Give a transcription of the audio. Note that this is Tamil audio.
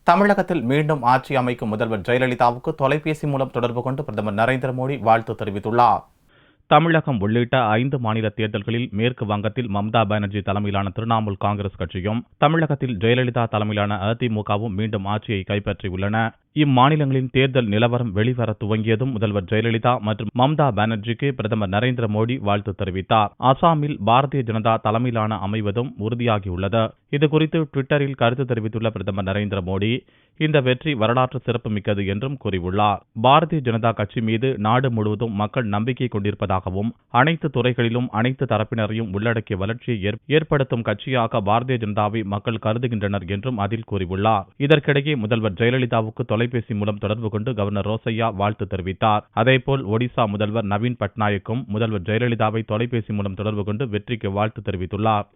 தமிழகத்தில் மீண்டும் ஆட்சி அமைக்கும் முதல்வர் ஜெயலலிதாவுக்கு தொலைபேசி மூலம் தொடர்பு கொண்டு பிரதமர் நரேந்திர மோடி வாழ்த்து தெரிவித்துள்ளார். தமிழகம் உள்ளிட்ட 5 மாநில தேர்தல்களில் மேற்கு வங்கத்தில் மம்தா பானர்ஜி தலைமையிலான திரிணாமுல் காங்கிரஸ் கட்சியும், தமிழகத்தில் ஜெயலலிதா தலைமையிலான அதிமுகவும் மீண்டும் ஆட்சியை கைப்பற்றியுள்ளன. இம்மாநிலங்களின் தேர்தல் நிலவரம் வெளிவர துவங்கியதும் முதல்வர் ஜெயலலிதா மற்றும் மம்தா பானர்ஜிக்கு பிரதமர் நரேந்திர மோடி வாழ்த்து தெரிவித்தார். அசாமில் பாரதிய ஜனதா தலைமையிலான அமைவதும் உறுதியாகியுள்ளது. இதுகுறித்து ட்விட்டரில் கருத்து தெரிவித்துள்ள பிரதமர் நரேந்திர மோடி, இந்த வெற்றி வரலாற்று சிறப்புமிக்கது என்றும் கூறியுள்ளார். பாரதிய ஜனதா கட்சி மீது நாடு முழுவதும் மக்கள் நம்பிக்கை கொண்டிருப்பதாகவும், அனைத்து துறைகளிலும் அனைத்து தரப்பினரையும் உள்ளடக்கிய வளர்ச்சியை ஏற்படுத்தும் கட்சியாக பாரதிய ஜனதாவை மக்கள் கருதுகின்றனர் என்றும் அதில் கூறியுள்ளார். இதற்கிடையே முதல்வர் ஜெயலலிதாவுக்கு தொலைபேசி மூலம் தொடர்பு கொண்டு கவர்னர் ரோசையா வாழ்த்து தெரிவித்தார். அதேபோல் ஒடிசா முதல்வர் நவீன் பட்நாயக்கும் முதல்வர் ஜெயலலிதாவை தொலைபேசி மூலம் தொடர்பு கொண்டு வெற்றிக்கு வாழ்த்து தெரிவித்துள்ளார்.